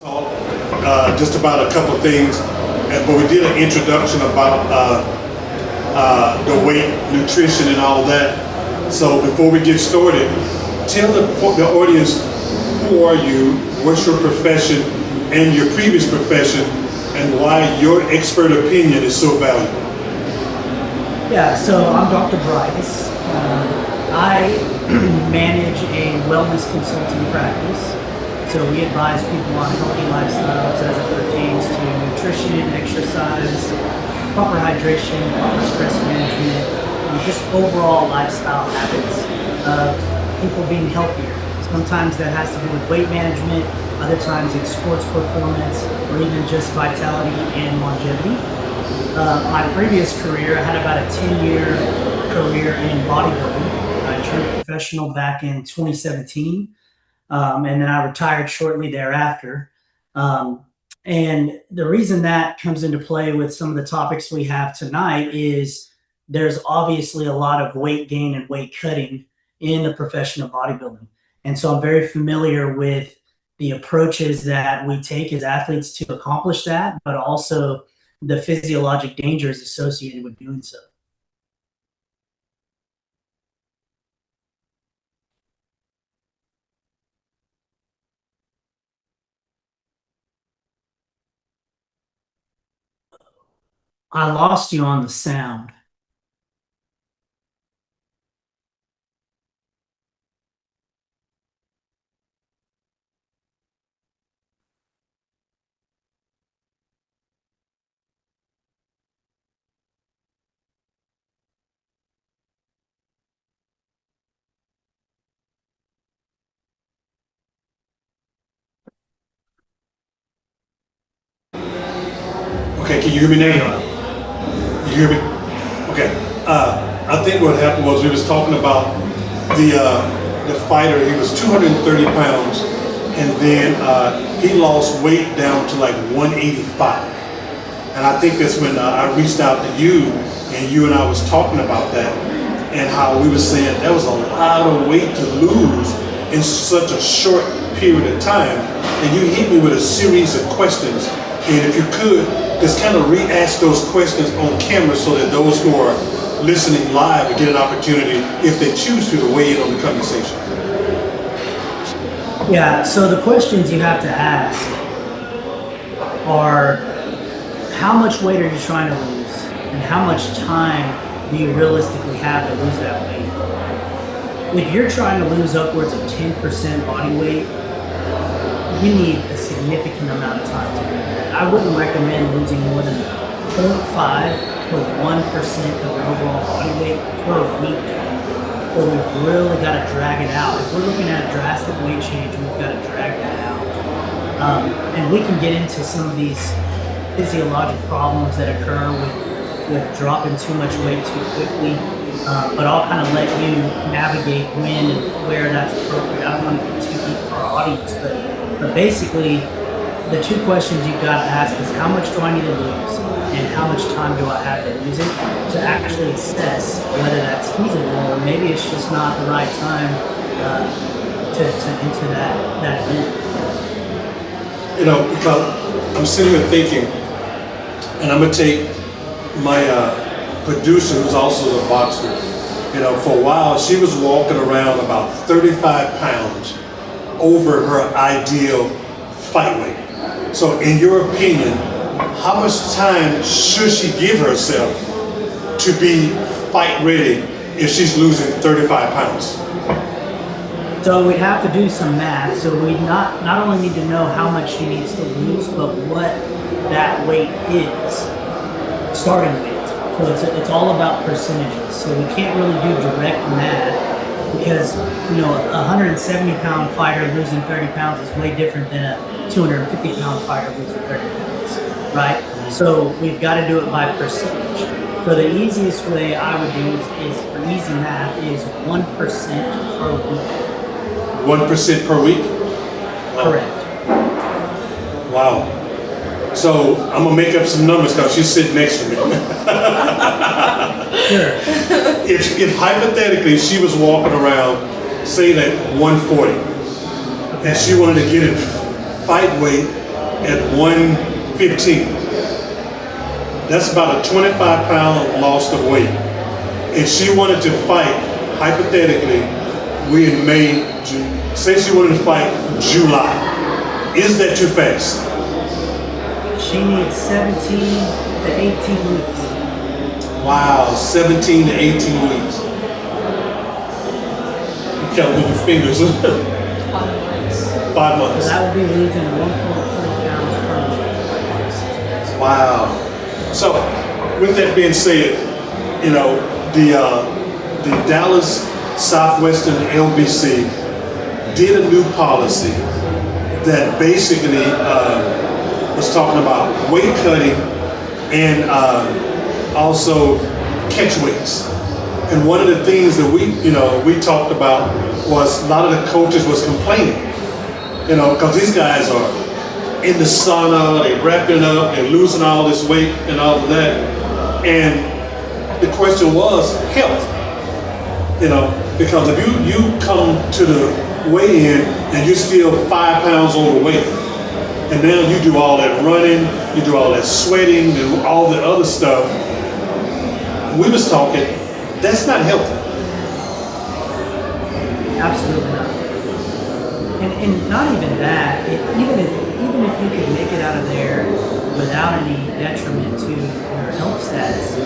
Just about a couple of things, but we did an introduction about the weight, nutrition, and all that. So before we get started, tell the audience, who are you, what's your profession and your previous profession, and why your expert opinion is so valuable. Yeah, so I'm Dr. Bryce. I manage a wellness consulting practice. So we advise people on healthy lifestyles as it pertains to nutrition, exercise, proper hydration, proper stress management, and just overall lifestyle habits of people being healthier. Sometimes that has to do with weight management, other times it's sports performance, or even just vitality and longevity. My previous career, I had about a 10-year career in bodybuilding. I turned professional back in 2017. And then I retired shortly thereafter. And the reason that comes into play with some of the topics we have tonight is there's obviously a lot of weight gain and weight cutting in the profession of bodybuilding. And so I'm very familiar with the approaches that we take as athletes to accomplish that, but also the physiologic dangers associated with doing so. I lost you on the sound. Okay, can you hear me now? You hear me? Okay. I think what happened was we was talking about the fighter. He was 230 pounds, and then he lost weight down to like 185. And I think that's when I reached out to you, and you and I was talking about that, and how we were saying that was a lot of weight to lose in such a short period of time. And you hit me with a series of questions. And if you could, just kind of re-ask those questions on camera so that those who are listening live will get an opportunity, if they choose to weigh in on the conversation. Yeah, so the questions you have to ask are, how much weight are you trying to lose? And how much time do you realistically have to lose that weight? If you're trying to lose upwards of 10% body weight, you need a significant amount of time to do that. I wouldn't recommend losing more than 0.5 to 1% of your overall body weight per week. But we've really got to drag it out. If we're looking at a drastic weight change, we've got to drag that out. And we can get into some of these physiologic problems that occur with dropping too much weight too quickly. But I'll kind of let you navigate when and where that's appropriate. I don't want to get too deep for our audience, but basically, the two questions you've got to ask is, how much do I need to lose, and how much time do I have to lose it, to actually assess whether that's feasible, or maybe it's just not the right time to enter that event. You know, because I'm sitting here thinking, and I'm going to take my producer, who's also a boxer. You know, for a while, she was walking around about 35 pounds over her ideal fight weight. So in your opinion, how much time should she give herself to be fight ready if she's losing 35 pounds? So we'd have to do some math. So we not only need to know how much she needs to lose, but what that weight is, starting weight. So it's all about percentages. So we can't really do direct math, because, you know, a 170-pound fighter losing 30 pounds is way different than a 250-pound fighter losing 30 pounds, right? So we've got to do it by percentage. So the easiest way I would do it is, for easy math, is 1% per week. 1% per week? Correct. Wow. So I'm gonna make up some numbers because she's sitting next to me. Sure. If hypothetically she was walking around, say, at 140, and she wanted to get it fight weight at 115. That's about a 25-pound loss of weight. And she wanted to fight, hypothetically, we in May, June, say she wanted to fight July. Is that too fast? She needs 17 to 18 weeks. Wow, 17 to 18 weeks. You count with your fingers. 5 So months. that would be losing 1.3 pounds per month. Wow. So, with that being said, you know, the Dallas Southwestern LBC did a new policy that basically was talking about weight cutting and also catch weights. And one of the things that we talked about was a lot of the coaches was complaining, because these guys are in the sauna, they wrapping up, they're losing all this weight and all of that. And the question was health, because if you come to the weigh-in and you're still 5 pounds overweight, and now you do all that running, you do all that sweating, do all the other stuff, we was talking, that's not healthy. Absolutely not. And not even that. Even if you could make it out of there without any detriment to your health status,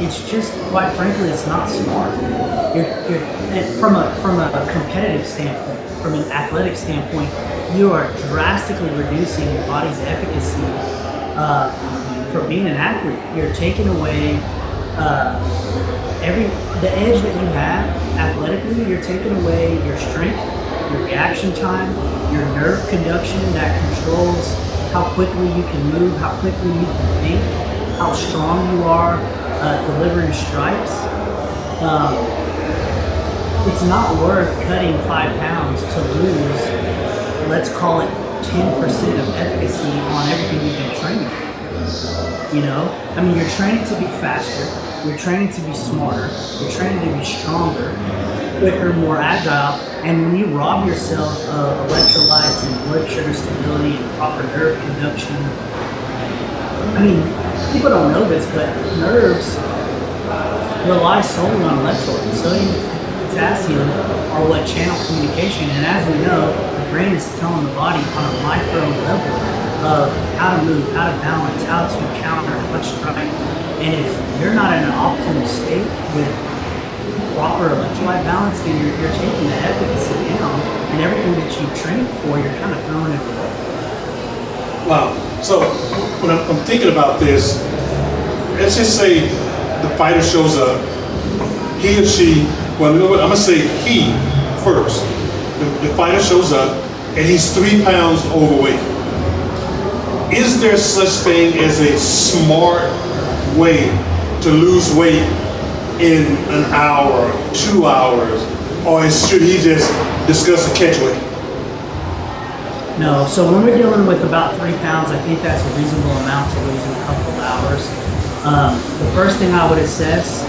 it's just, quite frankly, it's not smart. And from a competitive standpoint, from an athletic standpoint, you are drastically reducing your body's efficacy for being an athlete. You're taking away the edge that you have athletically. You're taking away your strength, your reaction time, your nerve conduction that controls how quickly you can move, how quickly you can think, how strong you are delivering strikes. It's not worth cutting 5 pounds to lose, let's call it 10% of efficacy on everything you've been training. You're training to be faster, you're training to be smarter, you're training to be stronger, quicker, more agile, and when you rob yourself of electrolytes and blood sugar stability and proper nerve conduction, people don't know this, but nerves rely solely on electrolytes. Sodium and potassium are what channel communication, and as we know, the brain is telling the body on a micro level of how to move, how to balance, how to counter, what strike. And if you're not in an optimal state with proper electrolyte balance, then you're taking the efficacy down, and everything that you trained for, you're kind of throwing it away. Wow. So when I'm thinking about this, let's just say the fighter shows up, he or she, well, you know what, I'm gonna say he first. The fighter shows up and he's 3 pounds overweight. Is there such thing as a smart way to lose weight in an hour, 2 hours, or should he just discuss a catch weight? No, so when we're dealing with about 3 pounds, I think that's a reasonable amount to lose in a couple of hours. The first thing I would assess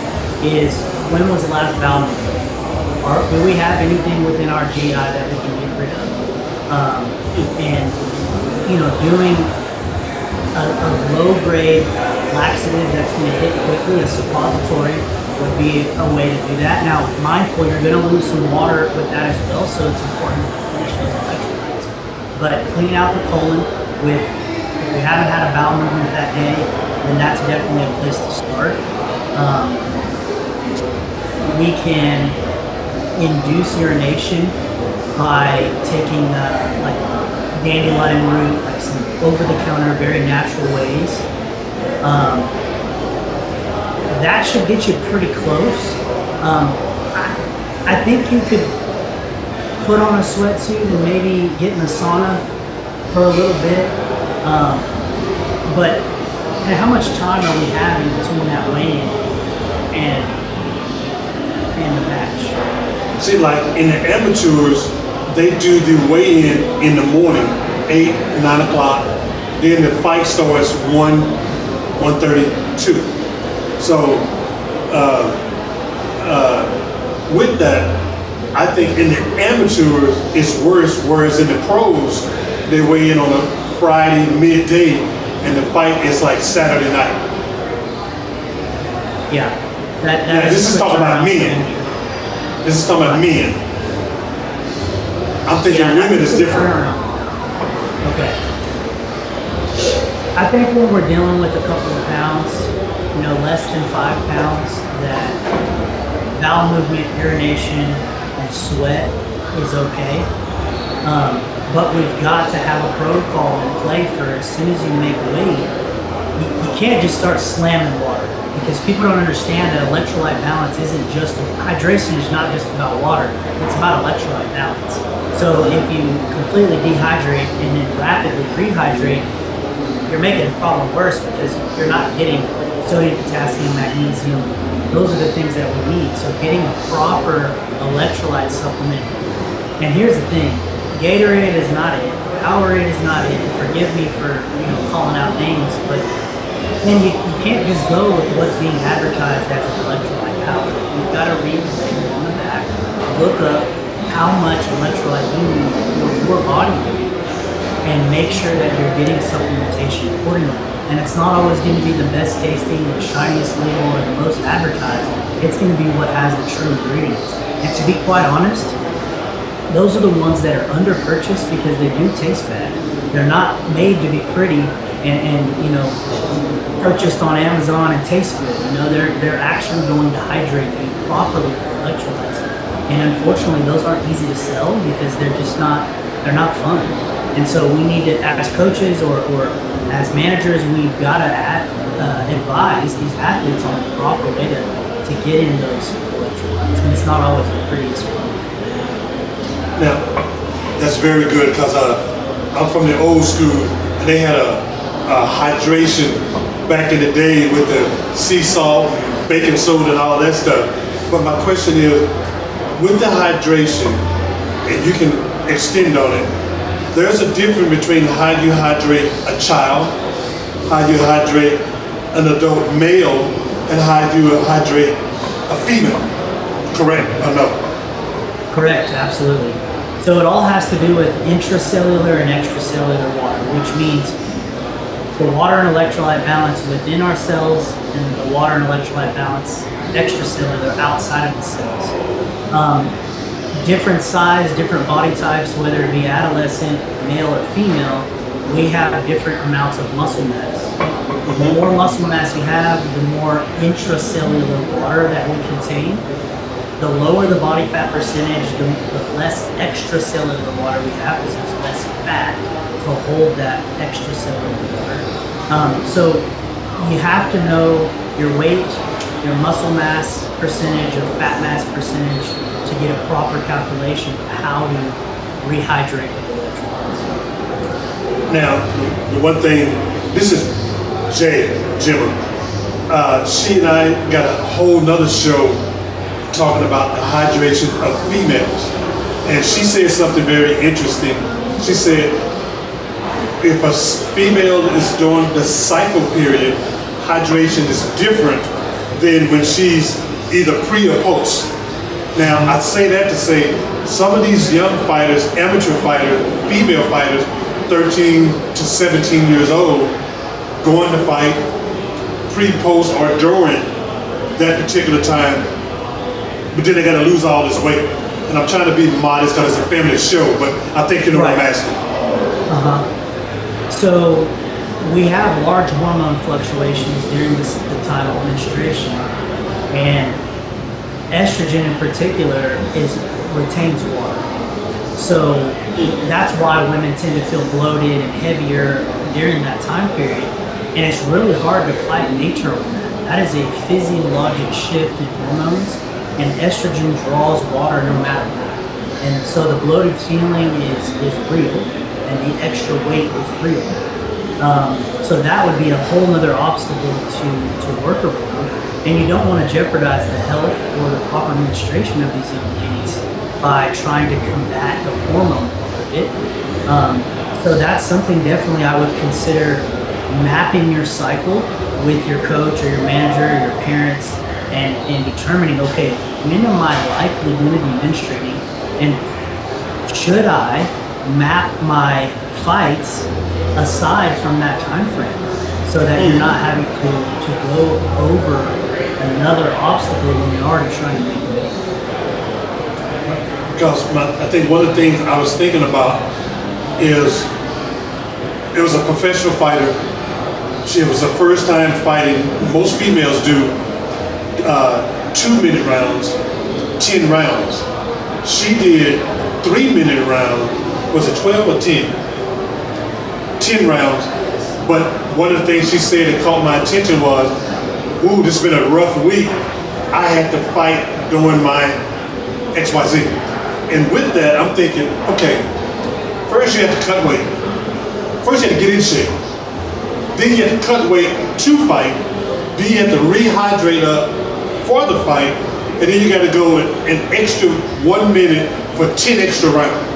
is, when was the last bowel movement? Do we have anything within our GI that we can get rid of? Doing a low-grade laxative that's going to hit quickly, a suppository, would be a way to do that. Now, mindful, you're going to lose some water with that as well, so it's important to finish those electrolytes. But cleaning out the colon if we haven't had a bowel movement that day, then that's definitely a place to start. We can induce urination by taking like dandelion root, like some over-the-counter, very natural ways. That should get you pretty close. I think you could put on a sweatsuit and maybe get in a sauna for a little bit. But how much time are we having between that weigh-in and the match? See, like in the amateurs, they do the weigh-in in the morning, 8, 9 o'clock. Then the fight starts 1:32. So with that, I think in the amateurs it's worse, whereas in the pros, they weigh in on the Friday midday, and the fight is like Saturday night. Yeah. Now, this is talking about men. This is talking about men. I'm thinking women is different. Okay. I think when we're dealing with a couple of pounds, less than 5 pounds, that bowel movement, urination, and sweat is okay. But we've got to have a protocol in play for as soon as you make weight. You can't just start slamming water, because people don't understand that electrolyte balance isn't just, hydration is not just about water, it's about electrolyte balance. So if you completely dehydrate and then rapidly rehydrate, you're making the problem worse, because you're not getting sodium, potassium, magnesium. Those are the things that we need. So getting a proper electrolyte supplement. And here's the thing, Gatorade is not it, Powerade is not it. Forgive me for calling out names, but then you can't just go with what's being advertised as an electrolyte powder. You've got to read the label on the back, look up how much electrolyte you need for your body weight, and make sure that you're getting supplementation accordingly. And it's not always going to be the best tasting, the shiniest label, or the most advertised. It's going to be what has the true ingredients. And to be quite honest, those are the ones that are under purchased because they do taste bad. They're not made to be pretty and purchased on Amazon and taste good. They're actually going to hydrate you properly with electrolytes. And unfortunately, those aren't easy to sell because they're not fun. And so we need to, as coaches or as managers, we've got to advise these athletes on the proper way to get in those electrolytes. And it's not always the prettiest one. Now, that's very good, because I'm from the old school, and they had a hydration back in the day with the sea salt, baking soda, and all that stuff. But my question is, with the hydration, and you can extend on it, there's a difference between how you hydrate a child, how you hydrate an adult male, and how you hydrate a female. Correct or no? Correct, absolutely. So it all has to do with intracellular and extracellular water, which means the water and electrolyte balance within our cells and the water and electrolyte balance extracellular outside of the cells. Different size, different body types, whether it be adolescent, male or female, we have different amounts of muscle mass. The more muscle mass you have, the more intracellular water that we contain. The lower the body fat percentage, the less extracellular water we have, because there's less fat to hold that extracellular water. So you have to know your weight, your muscle mass percentage, your fat mass percentage to get a proper calculation of how to rehydrate with electrolytes. Now, the one thing, this is Jay Jimmer. She and I got a whole nother show talking about the hydration of females. And she said something very interesting. She said, if a female is during the cycle period, hydration is different than when she's either pre or post. Now, I say that to say, some of these young fighters, amateur fighters, female fighters, 13 to 17 years old, going to fight pre, post, or during that particular time, but then they got to lose all this weight. And I'm trying to be modest because it's a family show, but I think you know what I'm asking. So we have large hormone fluctuations during the time of menstruation, and estrogen in particular retains water. So that's why women tend to feel bloated and heavier during that time period. And it's really hard to fight nature on that. That is a physiologic shift in hormones, and estrogen draws water no matter what. And so the bloated feeling is real, and the extra weight is real. So that would be a whole other obstacle to work around. And you don't want to jeopardize the health or the proper administration of these young ladies by trying to combat the hormone part of it. So that's something definitely I would consider mapping your cycle with your coach or your manager or your parents and determining, okay, when am I likely going to be menstruating? And should I map my fights aside from that time frame, so that you're not having to go over another obstacle when you're already trying to make it. Because I think one of the things I was thinking about is it was a professional fighter. She was her first time fighting. Most females do 2-minute rounds, 10 rounds. She did 3-minute round. Was it 12 or 10? 10 rounds. But one of the things she said that caught my attention was, ooh, this has been a rough week. I had to fight during my XYZ. And with that, I'm thinking, okay, first you have to cut weight. First you have to get in shape. Then you have to cut weight to fight. Then you have to rehydrate up for the fight. And then you got to go an extra 1 minute for 10 extra rounds.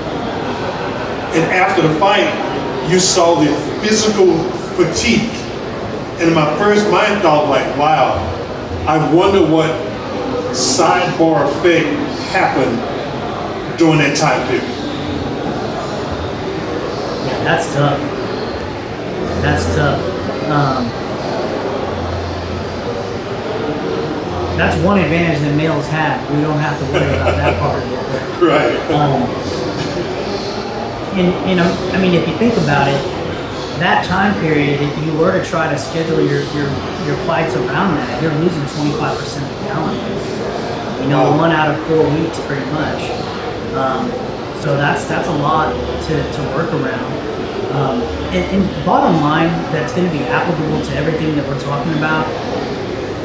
And after the fight, you saw the physical fatigue. And my first mind thought like, wow, I wonder what sidebar effect happened during that time period. Yeah, that's tough. That's tough. That's one advantage that males have. We don't have to worry about that part of it. Right. And I mean, if you think about it, that time period, if you were to try to schedule your fights around that, you're losing 25% of the calendar. You know, 1 out of 4 weeks, pretty much. So that's a lot to work around. And bottom line, that's going to be applicable to everything that we're talking about.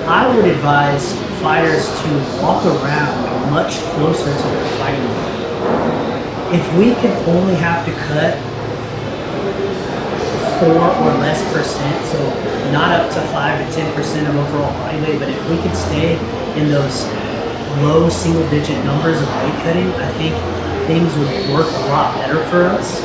I would advise fighters to walk around much closer to their fighting weight. If we could only have to cut 4 or less percent, so not up to 5 to 10% of overall body weight, but if we could stay in those low single-digit numbers of weight cutting, I think things would work a lot better for us.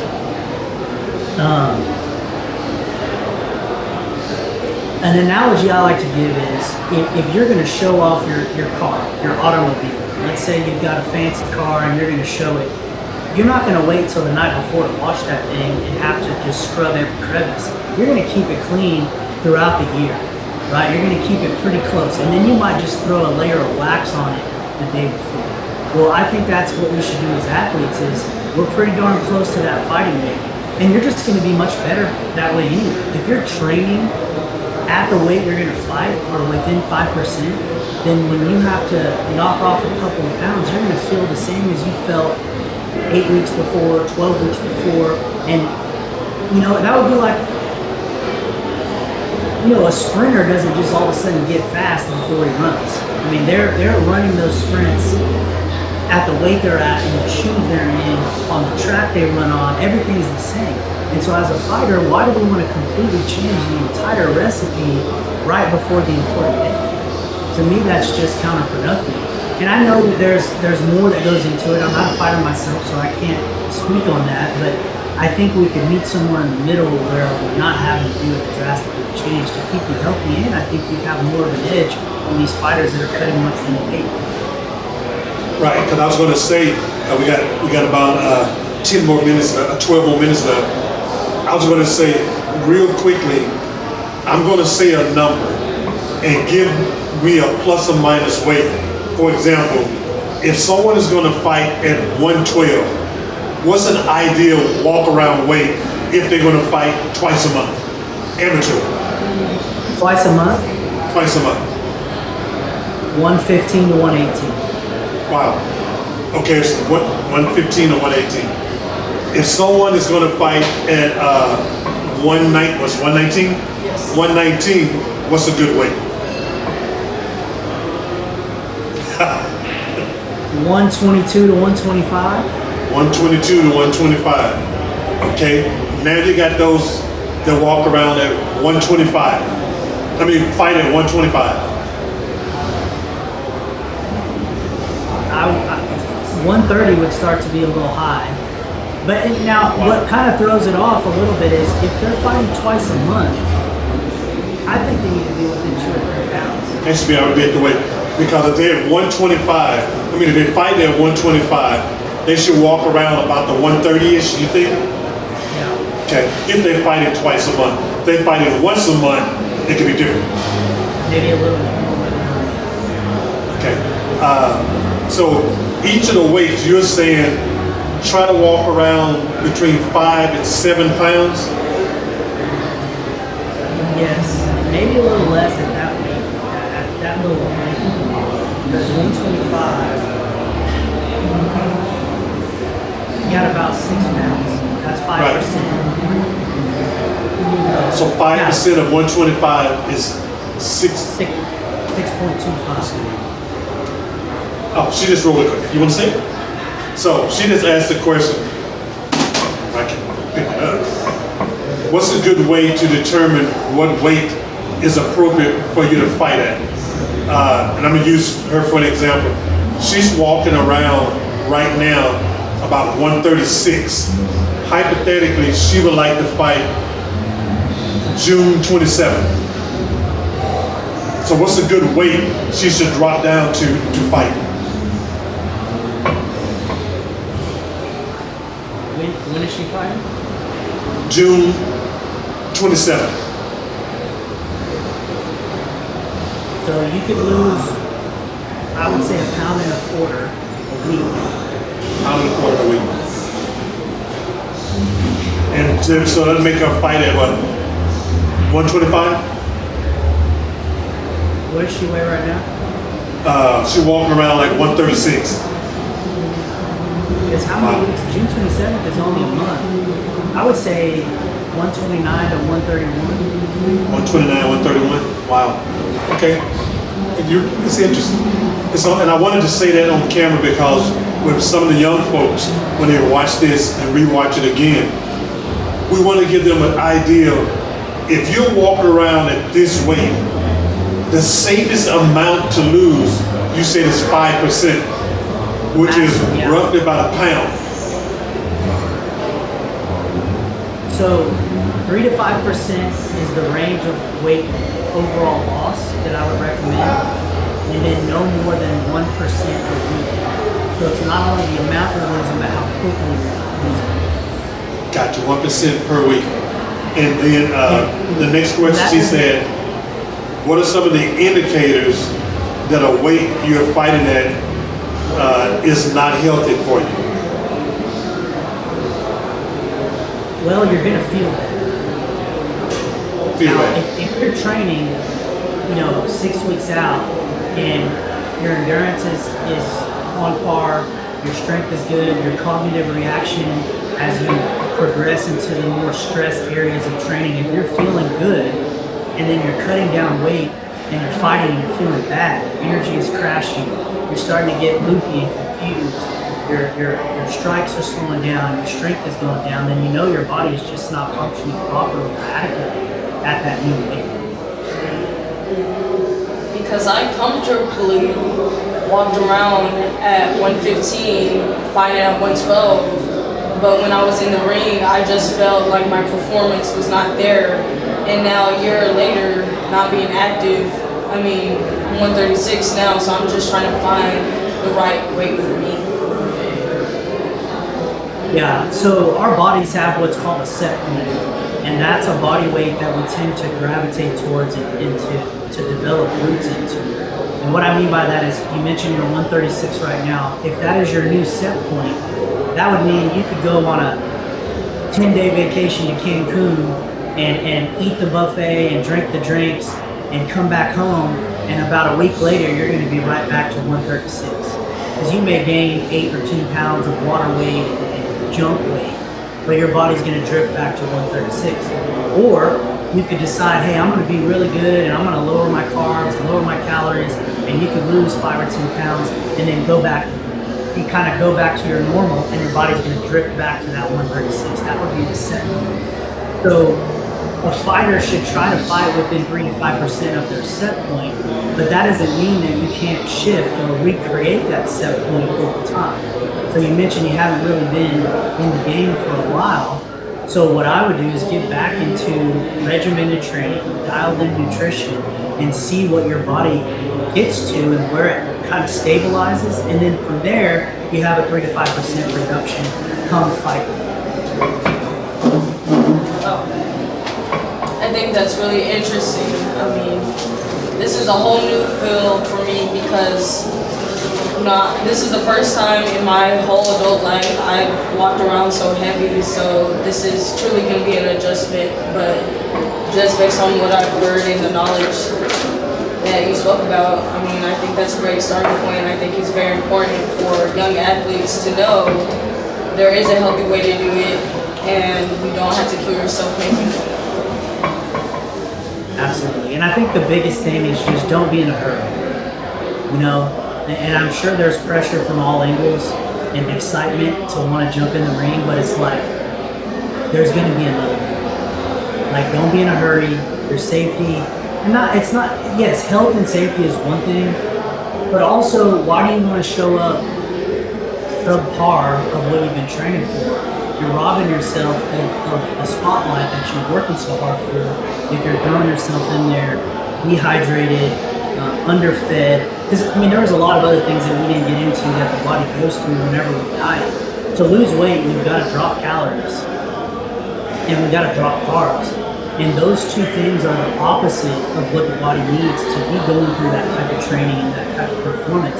An analogy I like to give is if you're going to show off your car, your automobile, let's say you've got a fancy car and you're going to show it, you're not going to wait till the night before to wash that thing and have to just scrub every crevice. You're going to keep it clean throughout the year, right? You're going to keep it pretty close, and then you might just throw a layer of wax on it the day before. Well, I think that's what we should do as athletes is we're pretty darn close to that fighting weight, and you're just going to be much better that way anyway. If you're training at the weight you're going to fight or within 5%, then when you have to knock off a couple of pounds, you're going to feel the same as you felt 8 weeks before, 12 weeks before, and you know, that would be like, you know, a sprinter doesn't just all of a sudden get fast before he runs. I mean, they're running those sprints at the weight they're at and the shoes they're in, on the track they run on, everything's the same. And so as a fighter, why do we want to completely change the entire recipe right before the important day? To me, that's just counterproductive. And I know that there's more that goes into it. I'm not a fighter myself, so I can't speak on that, but I think we could meet somewhere in the middle where we're not having to do a drastic change to keep you healthy, and I think you have more of an edge on these fighters that are cutting much more weight. Right, because I was going to say, we got about 10 more minutes, 12 more minutes left. I was going to say real quickly, I'm going to say a number and give me a plus or minus weight. For example, if someone is going to fight at 112, what's an ideal walk-around weight if they're going to fight twice a month? Amateur. Twice a month? Twice a month. 115 to 118. Wow. Okay, so 115 to 118. If someone is going to fight at 119? Yes. 119, what's a good weight? 122 to 125. 122 to 125. Okay, now you got those that walk around at 125. I mean, fight at 125. 130 would start to be a little high. But now, what kind of throws it off a little bit is if they're fighting twice a month, I think they need to be within 2 or 3 pounds. They should be able to be at the weight. Because if they're at 125, I mean, if they fight at 125, they should walk around about the 130-ish, you think? Yeah. Okay, if they fight it twice a month. If they fight it once a month, it could be different. Maybe a little more. Okay, so each of the weights, you're saying try to walk around between 5 and 7 pounds? Yes, maybe a little less at that weight, at that little weight. Because 125, you got about 6 pounds. That's 5%. So 5% of 125 is 6.25. 6.25. Oh, she just rolled it quick. You want to see it? So she just asked the question. I can pick it up. What's a good way to determine what weight is appropriate for you to fight at? And I'm going to use her for an example. She's walking around right now about 136. Hypothetically, she would like to fight June 27th. So what's a good weight she should drop down to fight? When is she fighting? June 27th. So you could lose, I would say, 1.25 pounds a week. Pound and a quarter a week. And so that'd make her fight at what? 125? What does she weigh right now? She's walking around like 136. It's how many weeks? June 27th is only a month. I would say 129 to 131. 129, 131. Wow. Okay. It's interesting. And I wanted to say that on camera because with some of the young folks, when they watch this and rewatch it again, we want to give them an idea. If you're walking around at this weight, the safest amount to lose, you said, is 5%, which is roughly about a pound. So 3 to 5% is the range of weight overall loss that I would recommend, and then no more than 1% a week. So it's not only the amount you're losing, but how quickly you're losing. Gotcha, 1% per week. And then the next question she said, what are some of the indicators that a weight you're fighting at is not healthy for you? Well, you're going to feel that. Feel Now, that. if you're training, 6 weeks out, and your endurance is on par, your strength is good, your cognitive reaction as you progress into the more stressed areas of training, if you're feeling good, and then you're cutting down weight, and you're fighting and you're feeling bad, energy is crashing, you're starting to get loopy and confused, your strikes are slowing down, your strength is going down, then you know your body is just not functioning properly or adequately at that new weight. Because I comfortably walked around at 115, fighting at 112, but when I was in the ring, I just felt like my performance was not there. And now a year later, not being active, I'm 136 now, so I'm just trying to find the right weight for me. Yeah, so our bodies have what's called a set point, and that's a body weight that we tend to gravitate towards and to develop roots into. And what I mean by that is, you mentioned you're 136 right now. If that is your new set point, that would mean you could go on a 10-day vacation to Cancun and eat the buffet and drink the drinks and come back home, and about a week later, you're going to be right back to 136. Because you may gain 8 or 10 pounds of water weight and junk weight, but your body's going to drift back to 136. Or you could decide, hey, I'm going to be really good and I'm going to lower my carbs, lower my calories, and you could lose 5 or 10 pounds and then go back. You kind of go back to your normal, and your body's going to drift back to that 136. That would be the set. So a fighter should try to fight within 3 to 5% of their set point, but that doesn't mean that you can't shift or recreate that set point over time. So you mentioned you haven't really been in the game for a while. So what I would do is get back into regimented training, dialed in nutrition, and see what your body gets to and where it kind of stabilizes. And then from there, you have a 3 to 5% reduction come fight. that's really interesting. I mean, this is a whole new field for me because this is the first time in my whole adult life I've walked around so heavy, so this is truly going to be an adjustment, but just based on what I've heard and the knowledge that you spoke about, I mean, I think that's a great starting point. I think it's very important for young athletes to know there is a healthy way to do it, and you don't have to kill yourself making it. Absolutely. And I think the biggest thing is just don't be in a hurry. You know, and I'm sure there's pressure from all angles and excitement to want to jump in the ring, but it's like there's going to be another one. Like, don't be in a hurry. Your safety, and yes, health and safety is one thing, but also, why do you want to show up subpar of what you've been training for? You're robbing yourself of the spotlight that you're working so hard for if you're throwing yourself in there dehydrated, underfed. Because, I mean, there was a lot of other things that we didn't get into that the body goes through whenever we diet. To lose weight, we've got to drop calories and we've got to drop carbs. And those two things are the opposite of what the body needs to be going through that type of training and that type of performance.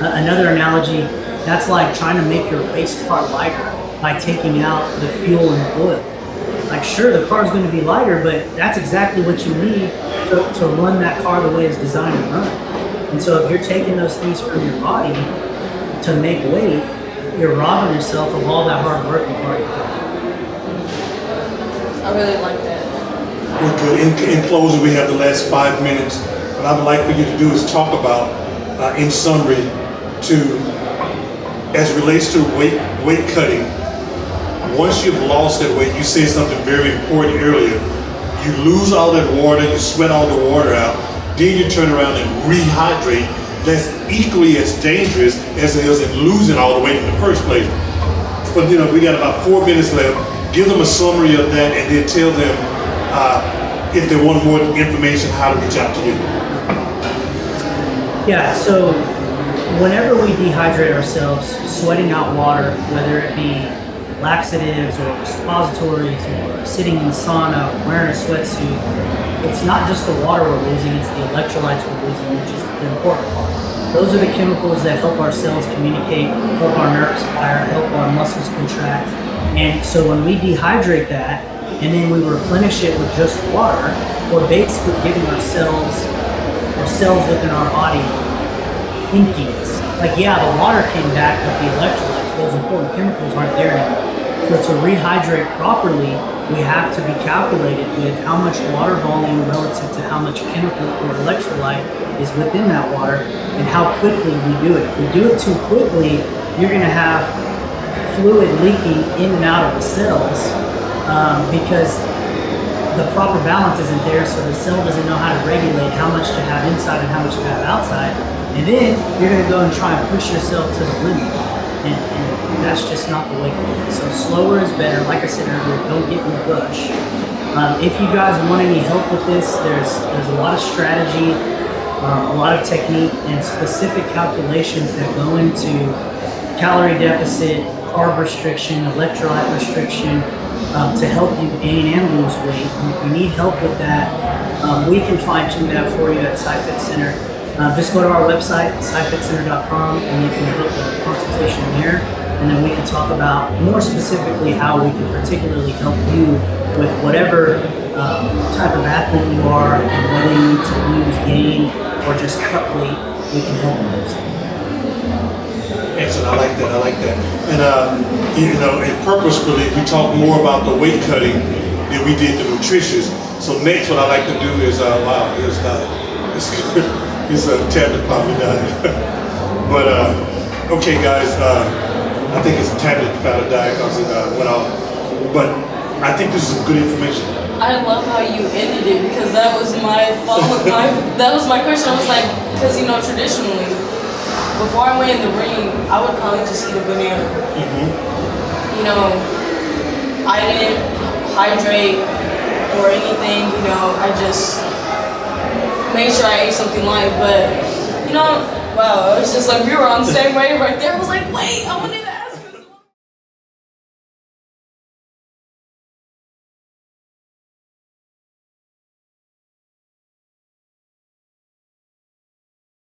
Another analogy, that's like trying to make your race car lighter by taking out the fuel and the oil. Like, sure, the car is going to be lighter, but that's exactly what you need to run that car the way it's designed to run. And so if you're taking those things from your body to make weight, you're robbing yourself of all that hard work you've already done. I really like that. We're good. In closing, we have the last 5 minutes. What I would like for you to do is talk about, in summary, as it relates to weight cutting. Once you've lost that weight, you said something very important earlier. You lose all that water, you sweat all the water out, then you turn around and rehydrate. That's equally as dangerous as it is in losing all the weight in the first place. But we got about 4 minutes left. Give them a summary of that, and then tell them if they want more information, how to reach out to you. Yeah, so whenever we dehydrate ourselves, sweating out water, whether it be laxatives or suppositories or sitting in the sauna or wearing a sweatsuit, it's not just the water we're losing, it's the electrolytes we're losing, which is the important part. Those are the chemicals that help our cells communicate, help our nerves fire, help our muscles contract. And so when we dehydrate that and then we replenish it with just water, we're basically giving our cells within our body emptiness. Like, yeah, the water came back, but the electrolytes, those important chemicals aren't there anymore. So to rehydrate properly, we have to be calculated with how much water volume relative to how much chemical or electrolyte is within that water and how quickly we do it. If we do it too quickly, you're going to have fluid leaking in and out of the cells because the proper balance isn't there, so the cell doesn't know how to regulate how much to have inside and how much to have outside. And then you're going to go and try and push yourself to the limit. And that's just not the way to do it. So slower is better. Like I said earlier, don't get in a rush. If you guys want any help with this, there's a lot of strategy, a lot of technique, and specific calculations that go into calorie deficit, carb restriction, electrolyte restriction, to help you gain and lose weight. And if you need help with that, we can fine tune that for you at SciFit Center. Just go to our website, scifitcenter.com, and you can book a consultation there. And then we can talk about more specifically how we can particularly help you with whatever type of athlete you are, and whether you need to lose, gain, or just cut weight, we can help you with. Excellent, I like that. And and purposefully, we talk more about the weight cutting than we did the nutritious. So next, what I like to do is, wow, here's diet. It's a tablet probably diet. But okay, guys, I think it's a tablet powder diet because it went off. But I think this is some good information. I love how you ended it because that was my that was my question. I was like, because traditionally, before I went in the ring, I would probably just eat a banana. I didn't hydrate or anything. I just made sure I ate something light. But wow, it was just like we were on the same wave right there. I was like, wait, I wanted to